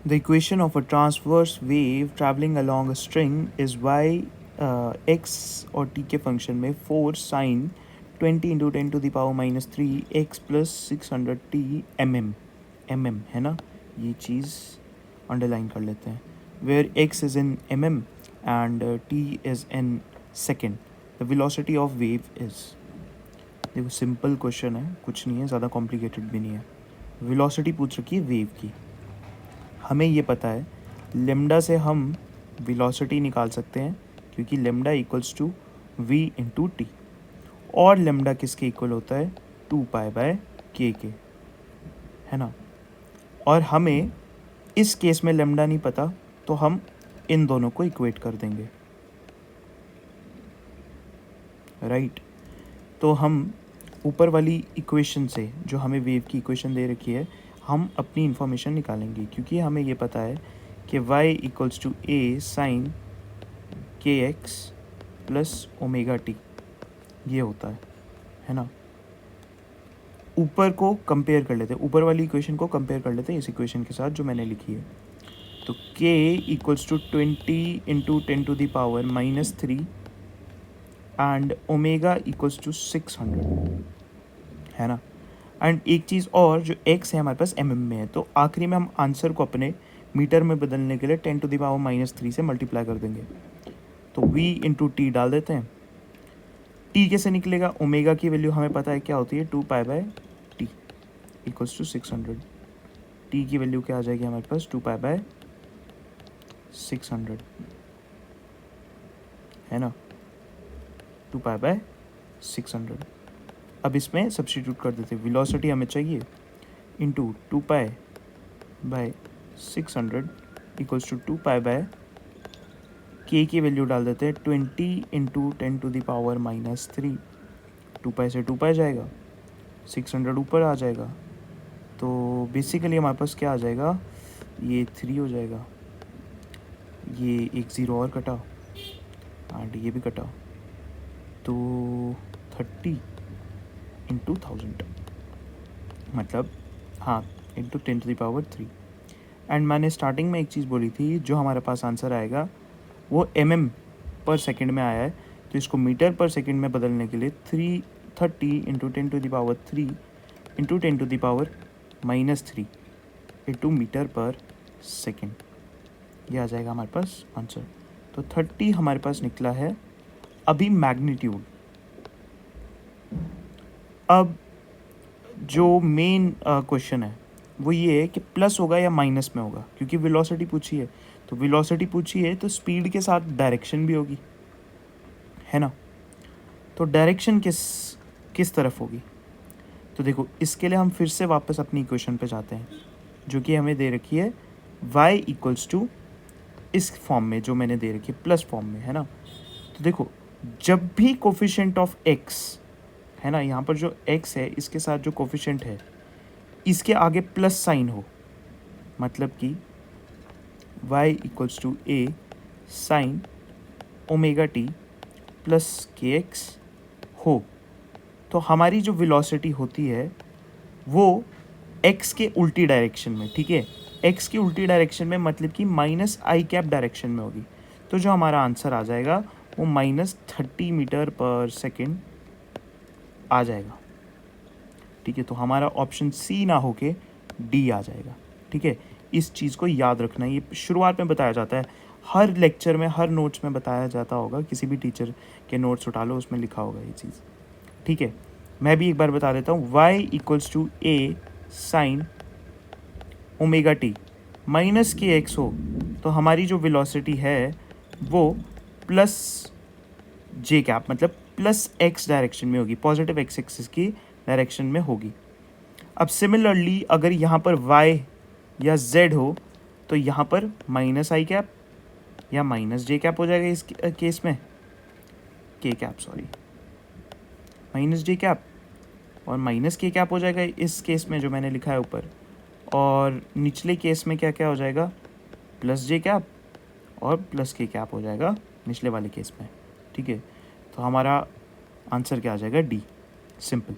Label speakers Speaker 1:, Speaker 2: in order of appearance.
Speaker 1: The equation of a transverse wave traveling along a string is y x और t के function में 4 sin 20 into 10⁻³ x plus 600t mm है ना, ये चीज़ underline कर लेते हैं. Where x is in mm and t is in second. The velocity of wave is. देखो सिंपल क्वेश्चन है, कुछ नहीं है, ज़्यादा कॉम्प्लिकेटेड भी नहीं है. वेलोसिटी पूछ रखी है वेव की. हमें ये पता है लेमडा से हम वेलोसिटी निकाल सकते हैं क्योंकि lambda equals to v into t. और लेमडा किसके इक्वल होता है? 2π/k के, है ना. और हमें इस केस में लेमडा नहीं पता तो हम इन दोनों को इक्वेट कर देंगे, राइट. तो हम ऊपर वाली इक्वेशन से जो हमें वेव की इक्वेशन दे रखी है हम अपनी इंफॉर्मेशन निकालेंगे क्योंकि हमें ये पता है कि y equals to a sin kx plus omega t ये होता है ना. ऊपर को कंपेयर कर लेते हैं, ऊपर वाली इक्वेशन को कंपेयर कर लेते हैं इस इक्वेशन के साथ जो मैंने लिखी है. तो k equals to 20 into 10⁻³ and omega equals to 600, है ना. एंड एक चीज़ और, जो x है हमारे पास mm में है, तो आखिरी में हम आंसर को अपने मीटर में बदलने के लिए 10⁻³ से मल्टीप्लाई कर देंगे. तो v इंटू टी डाल देते हैं. t कैसे निकलेगा? ओमेगा की वैल्यू हमें पता है क्या होती है, 2π/t इक्वल्स टू 600. t की वैल्यू क्या आ जाएगी हमारे पास? 2π/600, है ना. 2π/600. अब इसमें सब्स्टिट्यूट कर देते हैं. वेलोसिटी हमें चाहिए इंटू 2π/600 इक्वल्स टू 2π/k की वैल्यू डाल देते हैं 20 इंटू 10⁻³ 2π से 2π जाएगा, 600 ऊपर आ जाएगा. तो बेसिकली हमारे पास क्या आ जाएगा, ये 3 हो जाएगा, ये एक 0 और कटा एंड ये भी कटा. तो 30 इंटू 1000 मतलब हाँ इंटू 10⁻³ एंड मैंने स्टार्टिंग में एक चीज़ बोली थी, जो हमारे पास आंसर आएगा वो पर सेकंड में आया है, तो इसको मीटर पर सेकंड में बदलने के लिए 330 इंटू 10⁻³ इंटू 10⁻³ इंटू मीटर पर सेकंड, ये आ जाएगा हमारे पास आंसर. तो 30 हमारे पास निकला है. अभी मैग्नीट्यूड. अब जो मेन क्वेश्चन है वो ये है कि प्लस होगा या माइनस में होगा, क्योंकि वेलोसिटी पूछी है. तो वेलोसिटी पूछी है तो स्पीड के साथ डायरेक्शन भी होगी, है ना. तो डायरेक्शन किस तरफ होगी? तो देखो इसके लिए हम फिर से वापस अपनी इक्वेशन पे जाते हैं जो कि हमें दे रखी है y इक्वल्स टू इस फॉर्म में जो मैंने दे रखी है प्लस फॉर्म में, है ना. तो देखो जब भी कोफिशिएंट ऑफ x है ना, यहाँ पर जो x है इसके साथ जो कोफिशिएंट है इसके आगे प्लस साइन हो, मतलब कि y equals to a sine omega t plus kx हो, तो हमारी जो वेलोसिटी होती है वो x के उल्टी डायरेक्शन में, ठीक है. x की उल्टी डायरेक्शन में मतलब कि -i कैप डायरेक्शन में होगी. तो जो हमारा आंसर आ जाएगा वो -30 मीटर पर सेकेंड आ जाएगा, ठीक है. तो हमारा ऑप्शन सी ना होके डी आ जाएगा, ठीक है. इस चीज़ को याद रखना, ये शुरुआत में बताया जाता है, हर लेक्चर में हर नोट्स में बताया जाता होगा, किसी भी टीचर के नोट्स उठा लो उसमें लिखा होगा ये चीज़, ठीक है. मैं भी एक बार बता देता हूँ. y equals to a sine omega t minus k x हो तो हमारी जो वेलोसिटी है वो प्लस जे कैप मतलब प्लस एक्स डायरेक्शन में होगी, पॉजिटिव एक्स एक्सिस की डायरेक्शन में होगी. अब सिमिलरली अगर यहाँ पर y या z हो तो यहाँ पर माइनस आई कैप या माइनस जे कैप हो जाएगा इस केस में, के कैप सॉरी, माइनस जे कैप और माइनस के कैप हो जाएगा इस केस में जो मैंने लिखा है ऊपर. और निचले केस में क्या क्या हो जाएगा, प्लस जे कैप और प्लस के कैप हो जाएगा निचले वाले केस में, ठीक है. तो हमारा आंसर क्या आ जाएगा, डी. सिंपल.